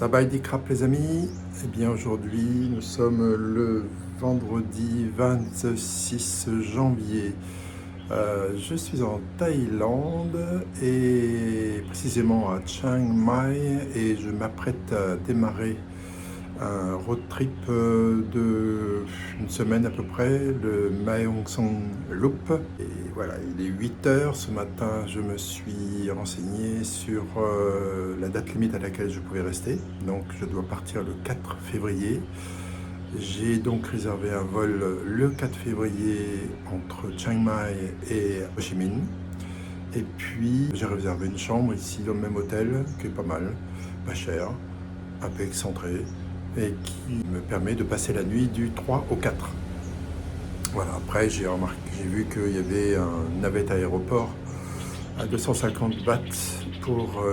Sabaïdi Krap les amis, eh bien aujourd'hui nous sommes le vendredi 26 janvier. Je suis en Thaïlande et précisément à Chiang Mai et je m'apprête à démarrer un road trip de une semaine à peu près, le Mae Hong Son Loop. Et voilà, il est 8 heures. Ce matin, je me suis renseigné sur la date limite à laquelle je pouvais rester. Donc, je dois partir le 4 février. J'ai donc réservé un vol le 4 février entre Chiang Mai et Ho Chi Minh. Et puis, j'ai réservé une chambre ici dans le même hôtel, qui est pas mal, pas cher, un peu excentré, et qui me permet de passer la nuit du 3 au 4. Voilà, après j'ai vu qu'il y avait un navette aéroport à 250 bahts pour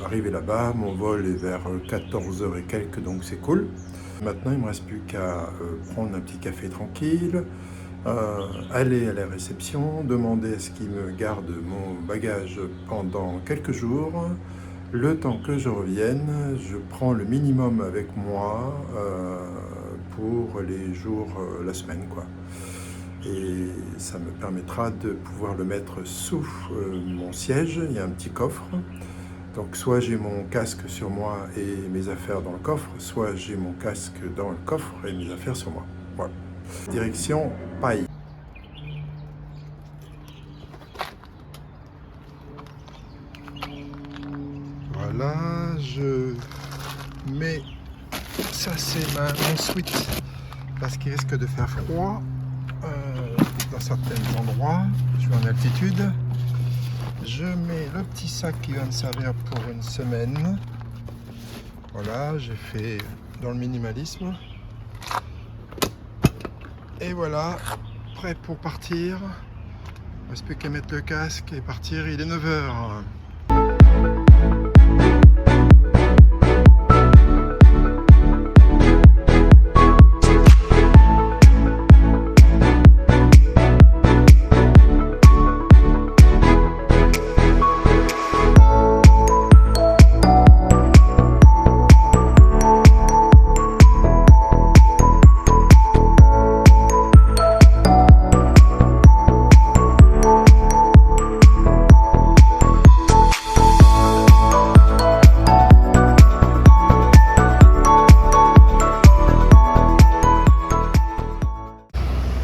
arriver là-bas. Mon vol est vers 14h et quelques, donc c'est cool. Maintenant, il ne me reste plus qu'à prendre un petit café tranquille, aller à la réception, demander à ce qu'ils me gardent mon bagage pendant quelques jours. Le temps que je revienne, je prends le minimum avec moi pour les jours, la semaine, quoi. Et ça me permettra de pouvoir le mettre sous mon siège. Il y a un petit coffre. Donc soit j'ai mon casque sur moi et mes affaires dans le coffre, soit j'ai mon casque dans le coffre et mes affaires sur moi. Voilà. Direction Pai. Voilà, je mets, ça c'est mon sweat parce qu'il risque de faire froid dans certains endroits. Je suis en altitude. Je mets le petit sac qui va me servir pour une semaine. Voilà, j'ai fait dans le minimalisme. Et voilà, prêt pour partir. Il ne reste plus qu'à mettre le casque et partir. Il est 9h.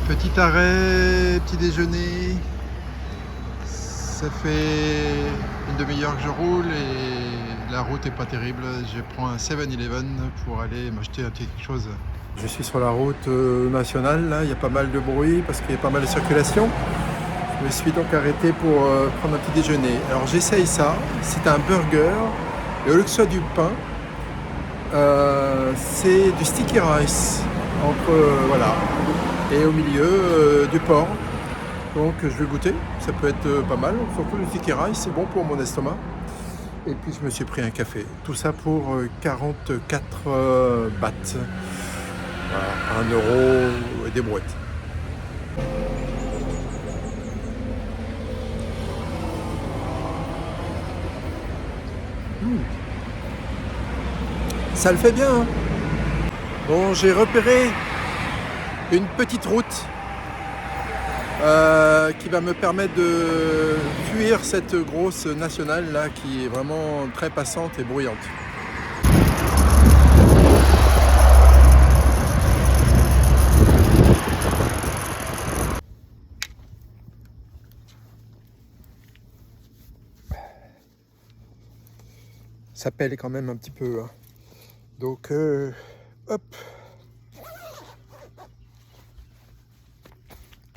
Petit arrêt, petit déjeuner, ça fait une demi-heure que je roule et la route est pas terrible. Je prends un 7-Eleven pour aller m'acheter un petit quelque chose. Je suis sur la route nationale, là, il y a pas mal de bruit parce qu'il y a pas mal de circulation. Je me suis donc arrêté pour prendre un petit déjeuner. Alors j'essaye ça, c'est un burger et au lieu que ce soit du pain, c'est du sticky rice entre voilà. Et au milieu du porc. Donc je vais goûter, ça peut être pas mal, surtout le sticky rice, c'est bon pour mon estomac. Et puis je me suis pris un café, tout ça pour 44 bahts. Voilà, 1 euro et des brouettes. Ça le fait bien, hein. Bon, j'ai repéré une petite route qui va me permettre de fuir cette grosse nationale là qui est vraiment très passante et bruyante. Ça pèle quand même un petit peu, hein. Donc hop.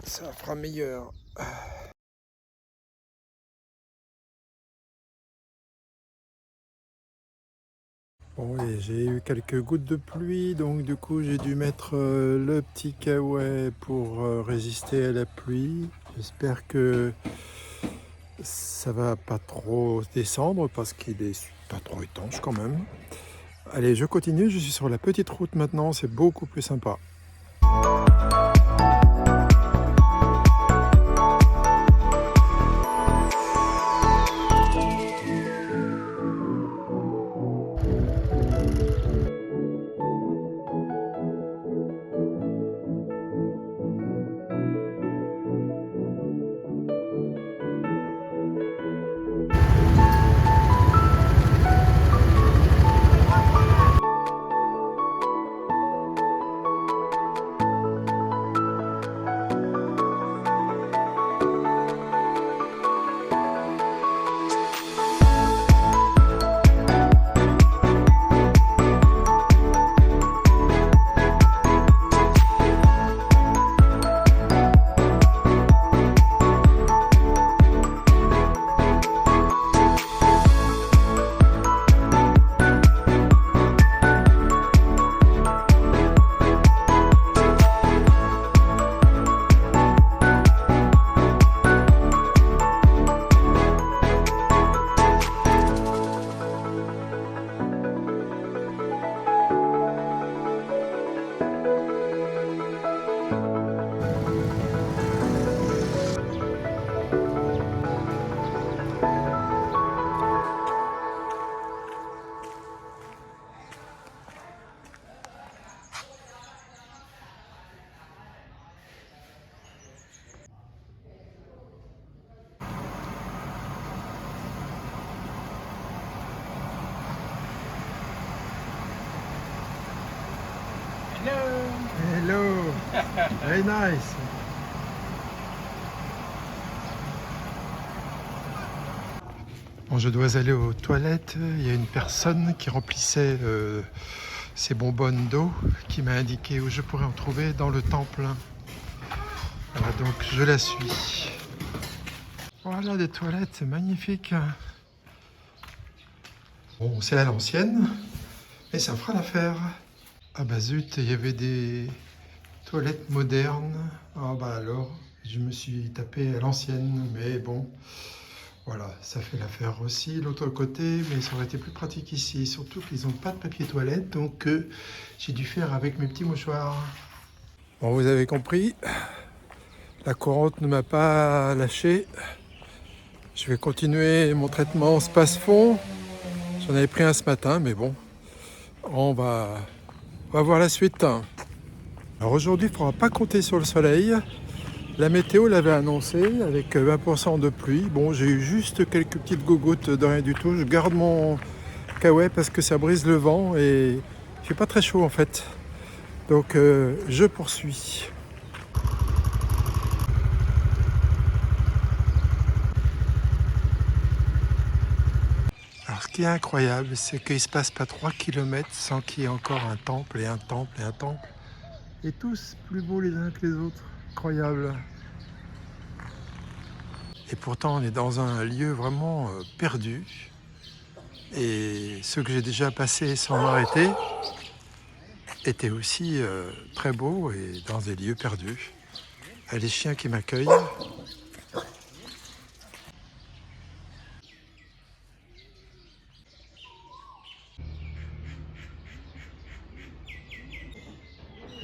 Ça fera meilleur. Bon, et j'ai eu quelques gouttes de pluie, donc du coup j'ai dû mettre le petit kawaii pour résister à la pluie. J'espère que ça va pas trop descendre parce qu'il est pas trop étanche quand même. Allez, je continue, je suis sur la petite route maintenant, c'est beaucoup plus sympa. Hello. Very nice. Bon, je dois aller aux toilettes. Il y a une personne qui remplissait ses bonbonnes d'eau qui m'a indiqué où je pourrais en trouver dans le temple. Voilà, donc je la suis. Voilà des toilettes, c'est magnifique. Bon, c'est à l'ancienne, mais ça fera l'affaire. Ah bah zut, il y avait des toilettes modernes. Ah bah alors, je me suis tapé à l'ancienne, mais bon, voilà, ça fait l'affaire aussi. L'autre côté, mais ça aurait été plus pratique ici, surtout qu'ils n'ont pas de papier toilette, donc j'ai dû faire avec mes petits mouchoirs. Bon, vous avez compris, la courante ne m'a pas lâché. Je vais continuer mon traitement space-fond. J'en avais pris un ce matin, mais bon, on va voir la suite. Alors aujourd'hui, il ne faudra pas compter sur le soleil. La météo l'avait annoncé avec 20% de pluie. Bon, j'ai eu juste quelques petites gogoutes de rien du tout. Je garde mon kawaii parce que ça brise le vent et il fait pas très chaud en fait. Donc je poursuis. Alors ce qui est incroyable, c'est qu'il ne se passe pas 3 km sans qu'il y ait encore un temple et un temple et un temple. Et tous plus beaux les uns que les autres. Incroyable. Et pourtant, on est dans un lieu vraiment perdu. Et ceux que j'ai déjà passés sans m'arrêter étaient aussi très beaux et dans des lieux perdus. Et les chiens qui m'accueillent.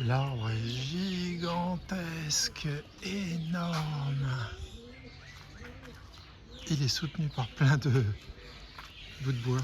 L'arbre est gigantesque, énorme. Il est soutenu par plein de bouts de bois.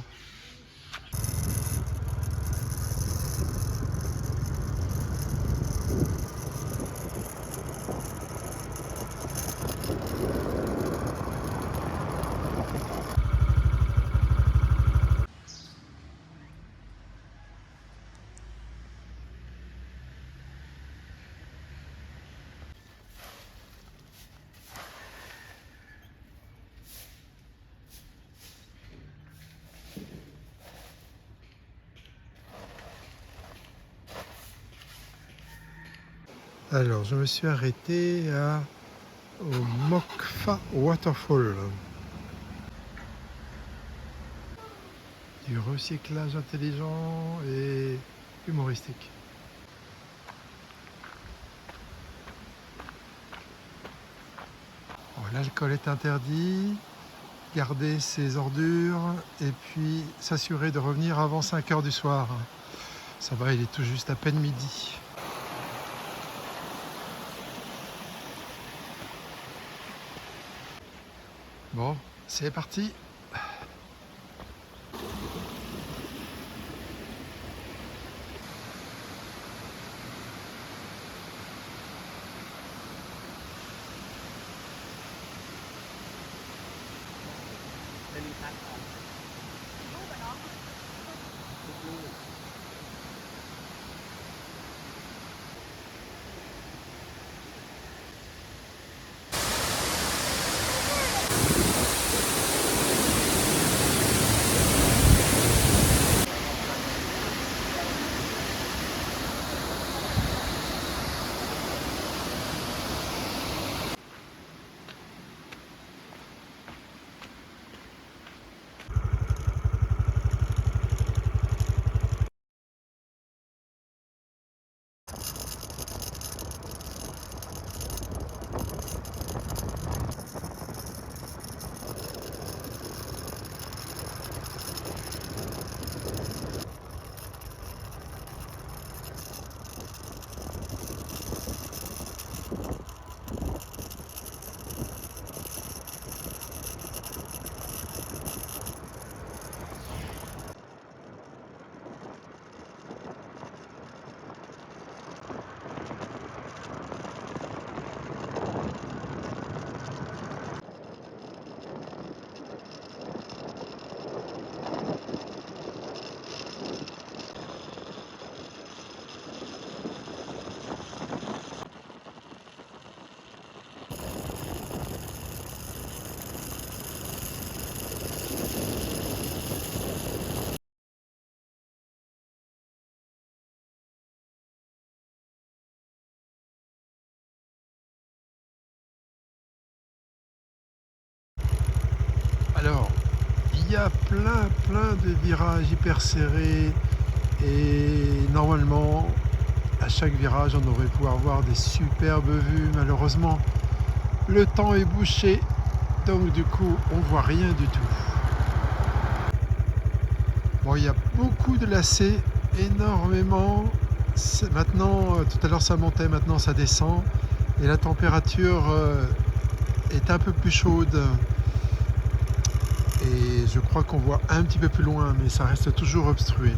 Alors, je me suis arrêté au Mokfa Waterfall. Du recyclage intelligent et humoristique. Bon, l'alcool est interdit, garder ses ordures et puis s'assurer de revenir avant 5 heures du soir. Ça va, il est tout juste à peine midi. Bon, c'est parti. Alors, il y a plein de virages hyper serrés et normalement, à chaque virage, on devrait pouvoir voir des superbes vues. Malheureusement, le temps est bouché, donc du coup, on voit rien du tout. Bon, il y a beaucoup de lacets, énormément. Maintenant, tout à l'heure ça montait, maintenant ça descend. Et la température est un peu plus chaude. Et je crois qu'on voit un petit peu plus loin, mais ça reste toujours obstrué.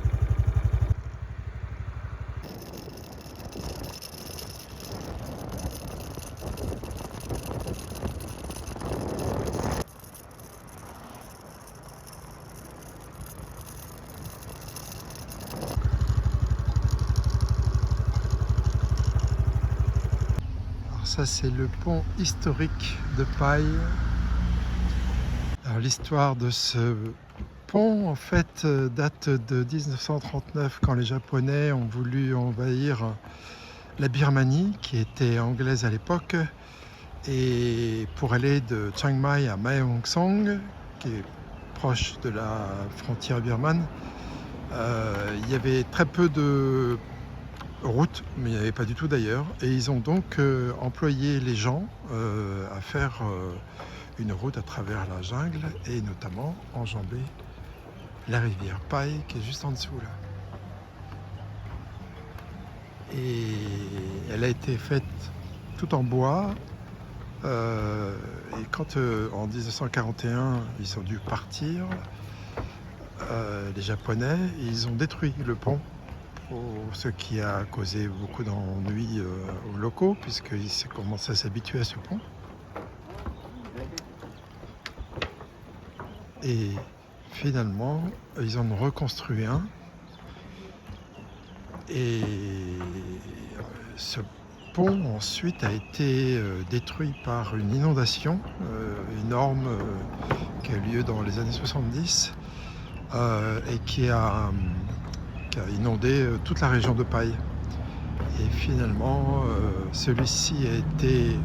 Alors ça, c'est le pont historique de Paille. Alors l'histoire de ce pont, en fait, date de 1939, quand les Japonais ont voulu envahir la Birmanie, qui était anglaise à l'époque, et pour aller de Chiang Mai à Mae Hong Son, qui est proche de la frontière birmane, il y avait très peu de routes, mais il n'y avait pas du tout d'ailleurs, et ils ont donc employé les gens à faire une route à travers la jungle et notamment enjamber la rivière Paille qui est juste en dessous là. Et elle a été faite tout en bois. Et quand en 1941 ils ont dû partir, les Japonais, ils ont détruit le pont, ce qui a causé beaucoup d'ennuis aux locaux puisqu'ils commençaient à s'habituer à ce pont. Et finalement, ils en ont reconstruit un. Et ce pont ensuite a été détruit par une inondation énorme qui a eu lieu dans les années 70 et qui a inondé toute la région de Paille. Et finalement, celui-ci a été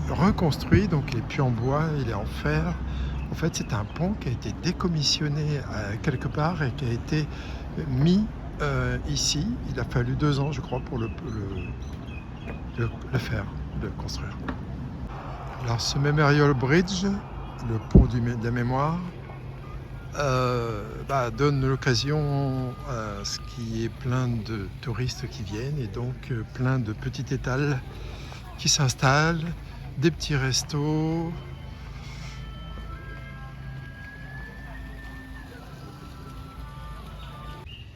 reconstruit, donc il n'est plus en bois, il est en fer. En fait, c'est un pont qui a été décommissionné quelque part et qui a été mis ici. Il a fallu 2 ans, je crois, pour le faire, le construire. Alors, ce Memorial Bridge, le pont de la mémoire, donne l'occasion à ce qu'il y ait plein de touristes qui viennent et donc plein de petits étals qui s'installent, des petits restos.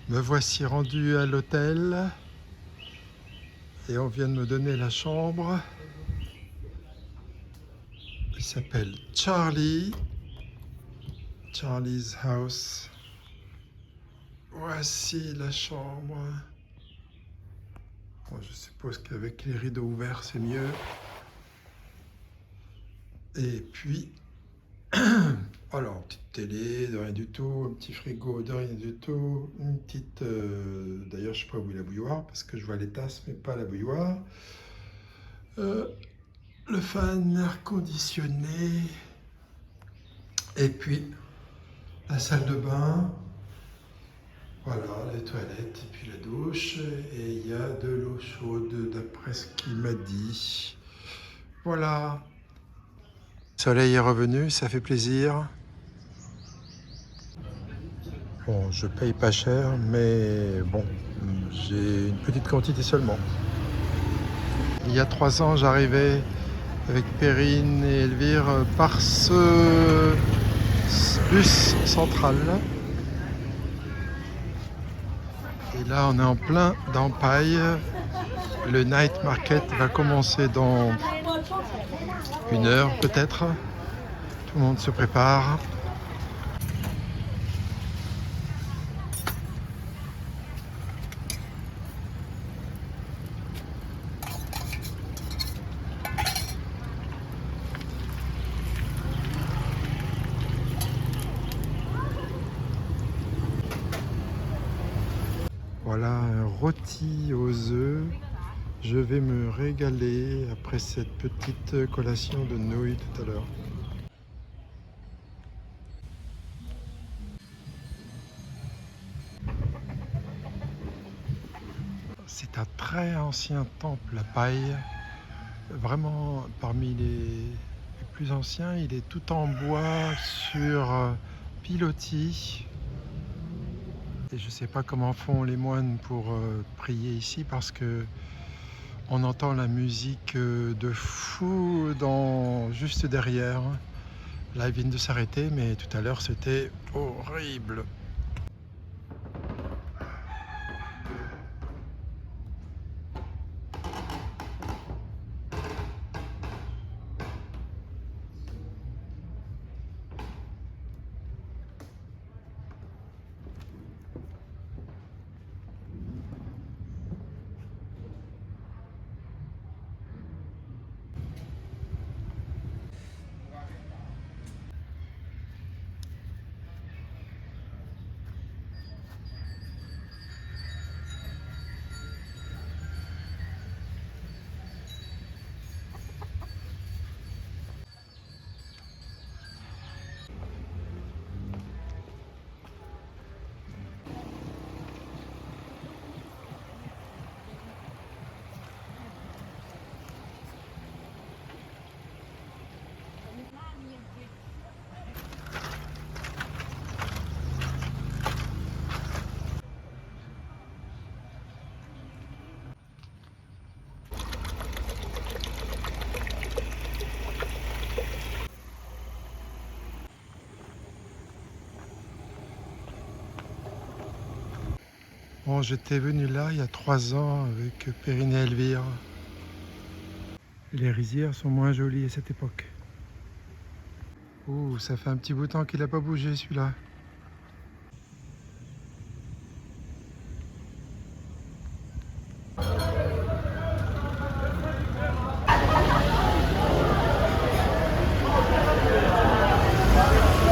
Me voici rendu à l'hôtel et on vient de me donner la chambre. Il s'appelle Charlie's House. Voici la chambre. Bon, je suppose qu'avec les rideaux ouverts c'est mieux. Et puis, alors, petite télé, de rien du tout, un petit frigo, de rien du tout, une petite... d'ailleurs, je sais pas où est la bouilloire, parce que je vois les tasses, mais pas la bouilloire. Le fan, air conditionné. Et puis, la salle de bain. Voilà, les toilettes, et puis la douche. Et il y a de l'eau chaude, d'après ce qu'il m'a dit. Voilà. Le soleil est revenu, ça fait plaisir. Bon, je paye pas cher, mais bon, j'ai une petite quantité seulement. Il y a 3 ans, j'arrivais avec Perrine et Elvire par ce bus central. Et là, on est en plein dans Paille. Le night market va commencer dans 1 heure peut-être. Tout le monde se prépare. Voilà un rôti aux œufs. Je vais me régaler après cette petite collation de nouilles tout à l'heure. C'est un très ancien temple à paille, vraiment parmi les plus anciens. Il est tout en bois sur pilotis. Et je ne sais pas comment font les moines pour prier ici parce que on entend la musique de fou juste derrière. Là, ils viennent de s'arrêter, mais tout à l'heure, c'était horrible. Bon, j'étais venu là il y a 3 ans avec Perrine et Elvire. Les rizières sont moins jolies à cette époque. Ouh, ça fait un petit bout de temps qu'il n'a pas bougé celui-là.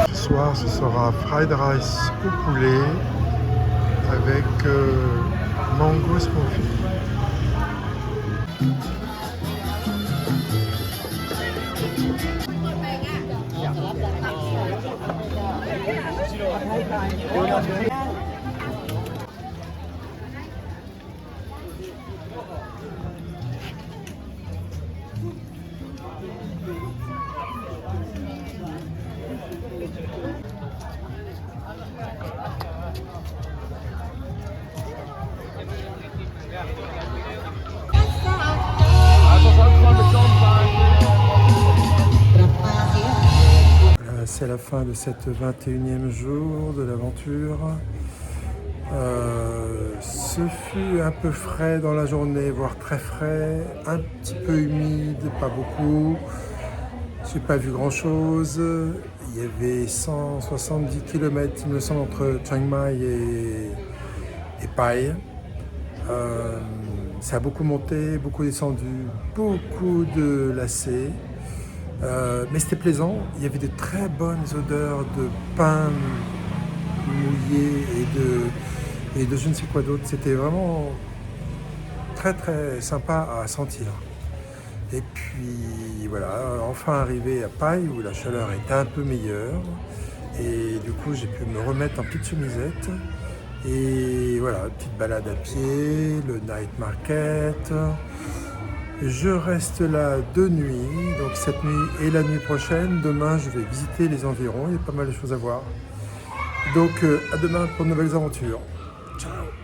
Ce soir, ce sera fried rice au poulet avec mango smoothie. C'est la fin de cette 21e jour de l'aventure. Ce fut un peu frais dans la journée, voire très frais, un petit peu humide, pas beaucoup. Je n'ai pas vu grand chose. Il y avait 170 km, il me semble, entre Chiang Mai et Pai. Ça a beaucoup monté, beaucoup descendu, beaucoup de lacets. Mais c'était plaisant, il y avait de très bonnes odeurs de pain mouillé et de je ne sais quoi d'autre. C'était vraiment très très sympa à sentir. Et puis voilà, enfin arrivé à Pai où la chaleur était un peu meilleure. Et du coup j'ai pu me remettre en petite chemisette. Et voilà, petite balade à pied, le night market. Je reste là 2 nuits, donc cette nuit et la nuit prochaine. Demain, je vais visiter les environs, il y a pas mal de choses à voir. Donc à demain pour de nouvelles aventures. Ciao!